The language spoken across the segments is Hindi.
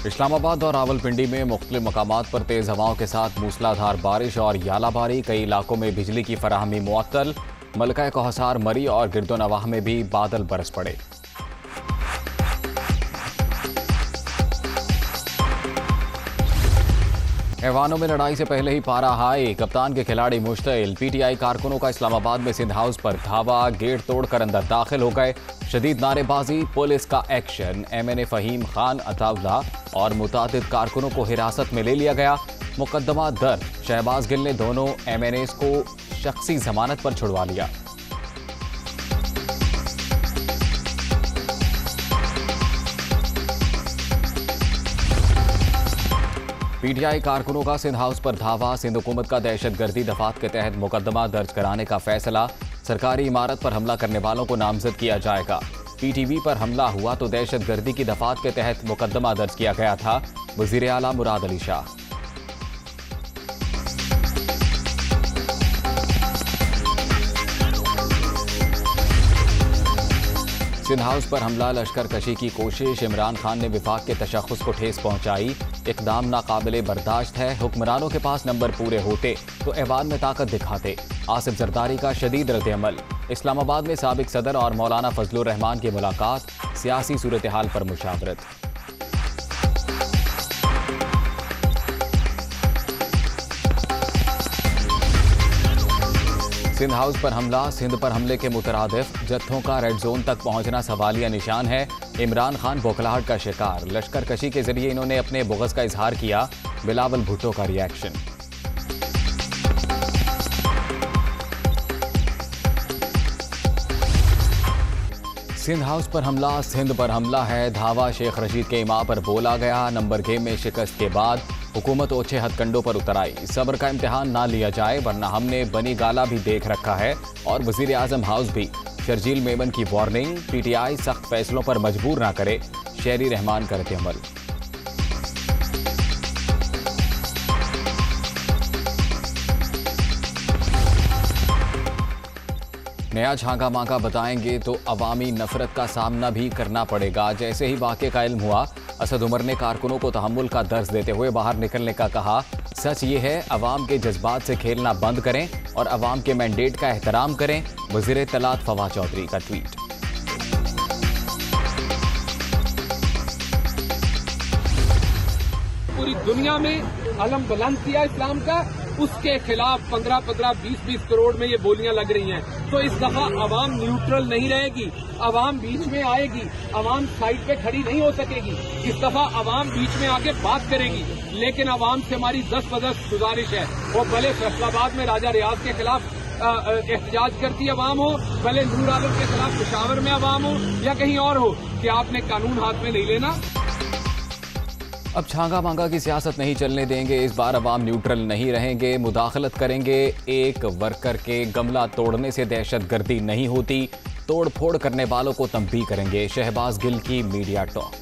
इस्लामाबाद और रावलपिंडी में मुख्तलिफ मकामात पर तेज हवाओं के साथ मूसलाधार बारिश और यालाबारी, कई इलाकों में बिजली की फराहमी मुअत्तल। मलका कोहसार, मरी और गिरदोनवाह में भी बादल बरस पड़े। ऐवानों में लड़ाई से पहले ही पारा हाई, कप्तान के खिलाड़ी मुश्तिल। पीटीआई कारकुनों का इस्लामाबाद में सिंध हाउस पर धावा, गेट तोड़कर अंदर दाखिल हो गए। शदीद नारेबाजी, पुलिस का एक्शन। एमएनए फहीम खान अताउल्ला और मुतादिद कारकुनों को हिरासत में ले लिया गया। मुकदमा दर्ज। शहबाज गिल ने दोनों एमएनएस को शख्सी जमानत पर छुड़वा लिया। पीटीआई कारकुनों का सिंध हाउस पर धावा, सिंध हुकूमत का दहशतगर्दी दफात के तहत मुकदमा दर्ज कराने का फैसला। सरकारी इमारत पर हमला करने वालों को नामजद किया जाएगा। पीटीवी पर हमला हुआ तो दहशतगर्दी की दफात के तहत मुकदमा दर्ज किया गया था। वजीर आला मुराद अली शाह। सिंध हाउस पर हमला, लश्कर कशी की कोशिश। इमरान खान ने विफाक के तशख्खुस को ठेस पहुंचाई। इक़दाम नाकाबिले बर्दाश्त है। हुक्मरानों के पास नंबर पूरे होते तो ऐवान में ताकत दिखाते। आसिफ जरदारी का शदीद रद्द-ए-अमल। इस्लामाबाद में साबिक सदर और मौलाना फजलुर रहमान की मुलाकात, सियासी सूरत हाल पर मुशावरत। सिंध हाउस पर हमला, सिंध पर हमले के मुतरादिफ जत्थों का रेड जोन तक पहुंचना सवालिया निशान है। इमरान खान बौखलाहट का शिकार। लश्कर कशी के जरिए इन्होंने अपने बुग़्ज़ का इजहार किया। बिलावल भुट्टो का रिएक्शन। सिंध हाउस पर हमला, सिंध पर हमला है। धावा, शेख रशीद के इमाम पर बोला गया। नंबर गेम में शिकस्त के बाद हुकूमत ओछे हथकंडों पर उतर आई। सब्र का इम्तिहान ना लिया जाए वरना हमने बनी गाला भी देख रखा है। और वजीर आजम हाउस भी। शर्जील मेमन की वार्निंग, पीटीआई सख्त फैसलों पर मजबूर ना करे। शेरी रहमान का रद्द-ए-अमल। नया झांका मांगा बताएंगे तो अवामी नफरत का सामना भी करना पड़ेगा। जैसे ही वाक़े का इल्म हुआ, असद उमर ने कारकुनों को तहम्मुल का दर्ज देते हुए बाहर निकलने का कहा। सच ये है, अवाम के जज्बात से खेलना बंद करें और अवाम के मैंडेट का एहतराम करें। वज़ीर इत्तलात फवाद चौधरी का ट्वीट। पूरी दुनिया में अलम बुलंद किया इस्लाम का, उसके खिलाफ 15-15, 20-20 करोड़ में ये बोलियां लग रही हैं। तो इस दफा अवाम न्यूट्रल नहीं रहेगी, अवाम बीच में आएगी, अवाम साइड पे खड़ी नहीं हो सकेगी। इस दफा अवाम बीच में आके बात करेगी। लेकिन अवाम से हमारी 10 गुजारिश है, वो भले फैसलाबाद में राजा रियाज के खिलाफ एहतजाज करती अवाम हो, भले नूर आलम के खिलाफ पेशावर में अवाम हो या कहीं और हो, कि आपने कानून हाथ में नहीं लेना। अब छांगा मांगा की सियासत नहीं चलने देंगे। इस बार अवाम न्यूट्रल नहीं रहेंगे, मुदाखलत करेंगे। एक वर्कर के गमला तोड़ने से दहशतगर्दी नहीं होती, तोड़ फोड़ करने वालों को तंबीह करेंगे। शहबाज गिल की मीडिया टॉक।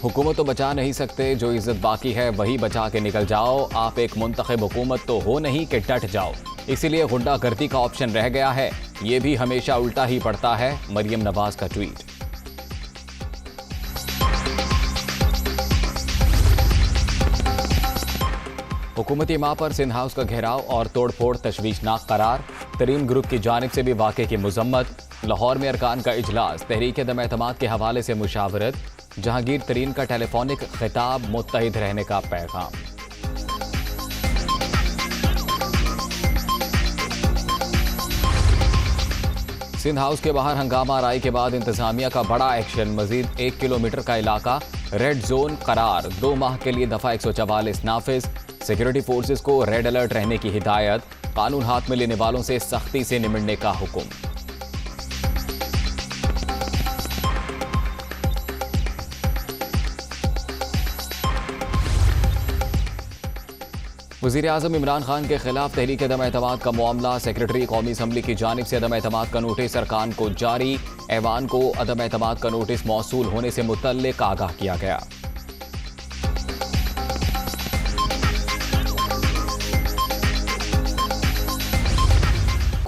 हुकूमत तो बचा नहीं सकते, जो इज्जत बाकी है वही बचा के निकल जाओ। आप एक मुंतखब हुकूमत तो हो नहीं कि डट जाओ, इसीलिए गुंडागर्दी का ऑप्शन रह गया है। ये भी हमेशा उल्टा ही पड़ता है। मरियम नवाज का ट्वीट। हुकूमती माह पर सिंध हाउस का घेराव और तोड़फोड़ तशवीशनाक करार। तरीन ग्रुप की जानिब से भी वाक़े की मजम्मत। लाहौर में अरकान का इजलास, तहरीक दम एतमाद के हवाले से मुशावरत। जहांगीर तरीन का टेलीफोनिक खिताब, मुत्तहिद रहने का पैगाम। सिंध हाउस के बाहर हंगामा राय के बाद इंतजामिया का बड़ा एक्शन। मजीद 1 किलोमीटर का इलाका रेड जोन करार। 2 माह के लिए दफा 144 नाफिज। सिक्योरिटी फोर्सेस को रेड अलर्ट रहने की हिदायत। कानून हाथ में लेने वालों से सख्ती से निमटने का हुक्म। वज़ीर आज़म इमरान खान के खिलाफ तहरीक अदम एतमाद का मामला। सेक्रेटरी कौमी असम्बली की जानिब से अदम एतमाद का नोटिस अरकान को जारी। ऐवान को अदम एतमाद का नोटिस मौसूल होने से मुतल्लिक आगाह किया गया।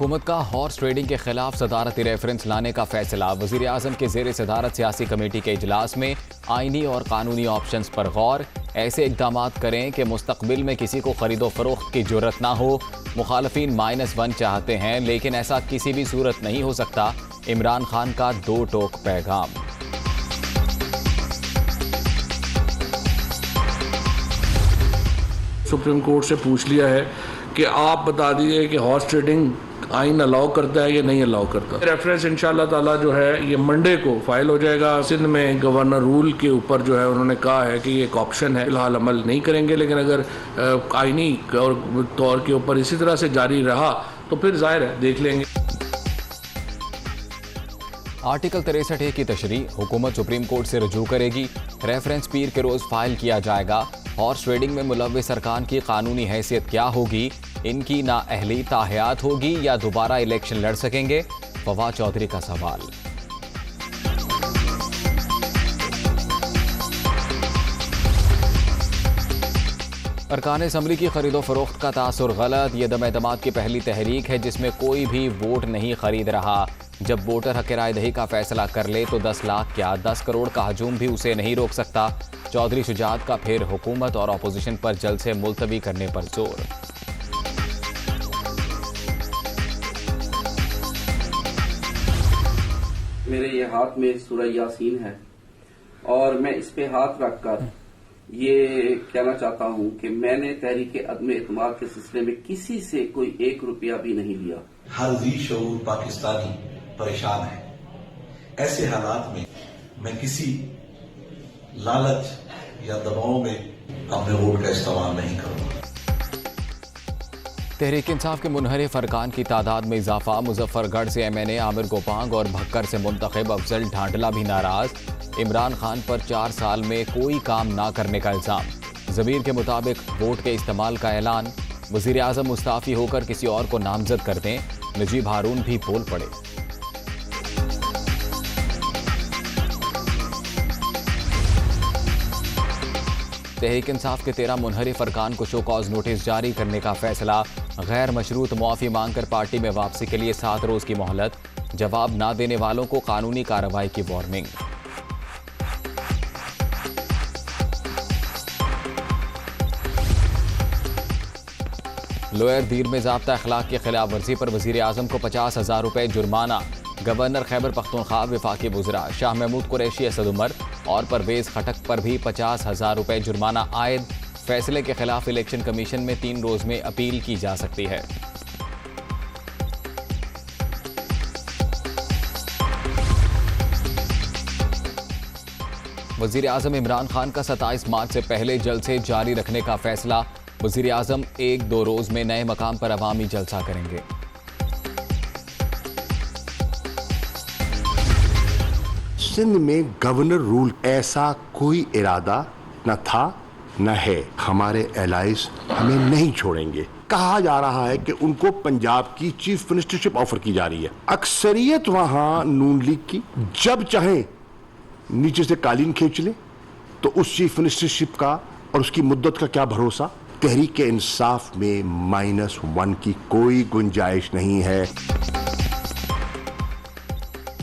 हुकूमत का हॉर्स ट्रेडिंग के खिलाफ सदारती रेफरेंस लाने का फैसला। वजीर आजम के जेर सदारत सियासी कमेटी के इजलास में आईनी और कानूनी ऑप्शंस पर गौर। ऐसे इकदाम करें कि मुस्तकबिल में किसी को खरीदो फरोख्त की जरूरत ना हो। मुखालफीन -1 चाहते हैं, लेकिन ऐसा किसी भी सूरत नहीं हो सकता। इमरान खान का दो टोक पैगाम। सुप्रीम कोर्ट से पूछ लिया है कि आप बता दीजिए कि हॉर्स ट्रेडिंग आइन अलाउ करता है या नहीं अलाउ करता। रेफरेंस इंशाल्लाह ताला जो है ये मंडे को फाइल हो जाएगा। सिंध में गवर्नर रूल के ऊपर जो है उन्होंने कहा है कि ये एक ऑप्शन है, फिलहाल अमल नहीं करेंगे, लेकिन अगर आइनी और तौर के ऊपर इसी तरह से जारी रहा तो फिर जाहिर है देख लेंगे। आर्टिकल 63A की तशरीह हुकूमत सुप्रीम कोर्ट से रजू करेगी। रेफरेंस पीर के रोज फाइल किया जाएगा। हॉर्स ट्रेडिंग में मुलव्विस अरकान की कानूनी हैसियत क्या होगी? इनकी नाअहली ताहयात होगी या दोबारा इलेक्शन लड़ सकेंगे? फवाद चौधरी का सवाल। अरकान असम्बली की खरीदो फरोख्त का तासुर गलत। यह दम-ए-दमाद की पहली तहरीक है जिसमें कोई भी वोट नहीं खरीद रहा। जब वोटर हक राय दही का फैसला कर ले तो 10 लाख क्या 10 करोड़ का हजूम भी उसे नहीं रोक सकता। चौधरी शुजात का फिर हुकूमत और अपोजिशन पर जलसे मुलतवी करने पर जोर। मेरे ये हाथ में सूरह यासीन है और मैं इस पे हाथ रखकर ये कहना चाहता हूं कि मैंने तहरीक अदम एतमाद के सिलसिले में किसी से कोई 1 रुपया भी नहीं लिया। हर जी शऊर पाकिस्तानी परेशान है। ऐसे हालात में मैं किसी लालच या दबाव में अपने वोट का इस्तेमाल नहीं करूंगा। तहरीक इंसाफ के मुनहरिफ अरकान की तादाद में इजाफा। मुजफ्फरगढ़ से MNA आमिर गोपांग और भक्कर से मुंतखब अफजल ढांडला भी नाराज। इमरान खान पर 4 साल में कोई काम ना करने का इल्जाम। ज़मीर के मुताबिक वोट के इस्तेमाल का ऐलान। वजीर आजम मुस्ताफी होकर किसी और को नामजद कर दें। नजीब हारून भी बोल पड़े। तहरीक इंसाफ के 13 मुनहरिफ अरकान को शो कॉज नोटिस जारी करने का फैसला। गैर मशरूत मुआफ़ी मांगकर पार्टी में वापसी के लिए 7 रोज की मोहलत। जवाब ना देने वालों को कानूनी कार्रवाई की वार्निंग। लोअर दीर में ज़ाब्ता अखलाक की खिलाफ वर्जी पर वजीर आजम को 50,000 रुपये जुर्माना। गवर्नर खैबर पख्तूनख्वा वफाकी वज़रा शाह महमूद कुरैशी, असद उमर और परवेज खटक पर भी 50,000 रुपये जुर्माना आयद। फैसले के खिलाफ इलेक्शन कमीशन में 3 रोज में अपील की जा सकती है। वजीर आजम इमरान खान का 27 मार्च से पहले जलसे जारी रखने का फैसला। वजीर आजम 1-2 रोज में नए मकाम पर अवामी जलसा करेंगे। सिंध में गवर्नर रूल ऐसा कोई इरादा न था न है। हमारे एलाइज हमें नहीं छोड़ेंगे। कहा जा रहा है कि उनको पंजाब की चीफ मिनिस्टरशिप ऑफर की जा रही है। अक्सरियत वहां नून लीग की, जब चाहे नीचे से कालीन खींच ले। तो उस चीफ मिनिस्टरशिप का और उसकी मुद्दत का क्या भरोसा। तहरीक इंसाफ में -1 की कोई गुंजाइश नहीं है।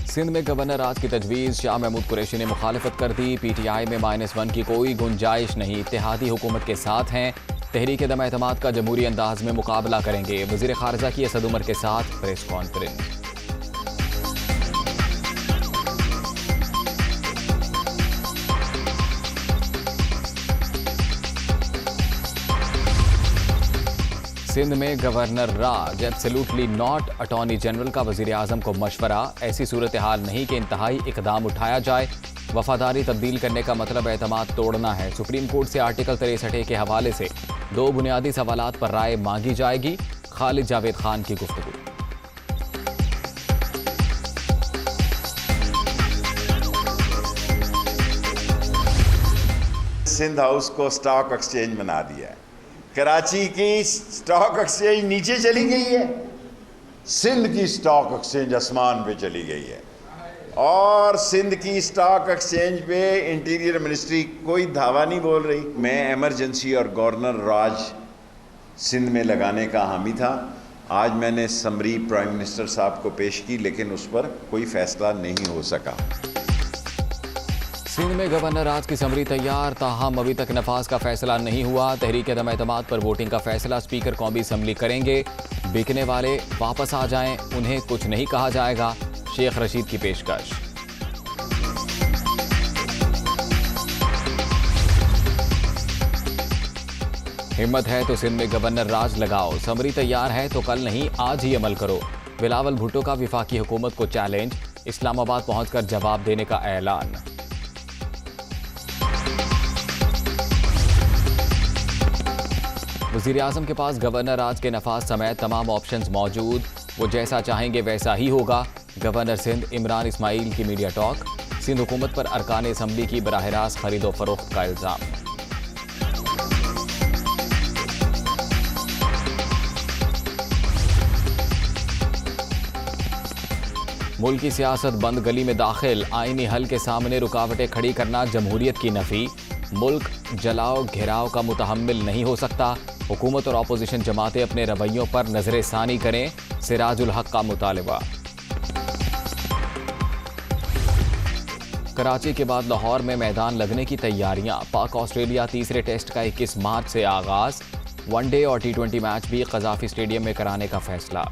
सिंध में गवर्नर राज की तजवीज़। शाह महमूद कुरैशी ने मुखालिफत कर दी। PTI में -1 की कोई गुंजाइश नहीं। इत्तेहादी हुकूमत के साथ हैं। तहरीक दम-ए-दमाद का जमहूरी अंदाज में मुकाबला करेंगे। वजीर खारजा की असद उमर के साथ प्रेस कॉन्फ्रेंस। सिंध में governor raj absolutely not. Attorney general का वजीर आजम को मशवरा। ऐसी सूरत हाल नहीं कि इंतहाई इकदाम उठाया जाए। वफादारी तब्दील करने का मतलब एतमाद तोड़ना है। सुप्रीम कोर्ट से आर्टिकल 63A के हवाले से 2 बुनियादी सवालात पर राय मांगी जाएगी। खालिद जावेद खान की गुफ्तगू। सिंध हाउस को स्टॉक एक्सचेंज बना दिया है। कराची की स्टॉक एक्सचेंज नीचे चली गई है, सिंध की स्टॉक एक्सचेंज आसमान पे चली गई है। और सिंध की स्टॉक एक्सचेंज पे इंटीरियर मिनिस्ट्री कोई धावा नहीं बोल रही। मैं इमरजेंसी और गवर्नर राज सिंध में लगाने का हामी था। आज मैंने समरी प्राइम मिनिस्टर साहब को पेश की, लेकिन उस पर कोई फैसला नहीं हो सका। सिंध में गवर्नर राज की समरी तैयार, ताहम अभी तक नफाज का फैसला नहीं हुआ। तहरीक अदम एतमाद पर वोटिंग का फैसला स्पीकर कौमी असम्बली करेंगे। बिकने वाले वापस आ जाएं, उन्हें कुछ नहीं कहा जाएगा। शेख रशीद की पेशकश। हिम्मत है तो सिंध में गवर्नर राज लगाओ, समरी तैयार है तो कल नहीं आज ही अमल करो। बिलावल भुट्टो का विफाकी हुकूमत को चैलेंज, इस्लामाबाद पहुंचकर जवाब देने का ऐलान। वज़ीर आज़म के पास गवर्नर राज के नफाज समेत तमाम ऑप्शंस मौजूद, वो जैसा चाहेंगे वैसा ही होगा। गवर्नर सिंध इमरान इस्माइल की मीडिया टॉक। सिंध हुकूमत पर अरकान असम्बली की बराह रास्त खरीदो फरोख्त का इल्ज़ाम। मुल्क की सियासत बंद गली में दाखिल, आईनी हल के सामने रुकावटें खड़ी करना जमहूरियत की नफी। मुल्क जलाओ घेराव का मुतहम्मिल नहीं हो सकता। हुकूमत और अपोजिशन जमातें अपने रवैयों पर नजर सानी करें, सिराजुल हक का मुतालबा। कराची के बाद लाहौर में मैदान लगने की तैयारियां। पाक ऑस्ट्रेलिया तीसरे टेस्ट का 21 मार्च से आगाज। वनडे और T20 मैच भी कज़ाफी स्टेडियम में कराने का फैसला।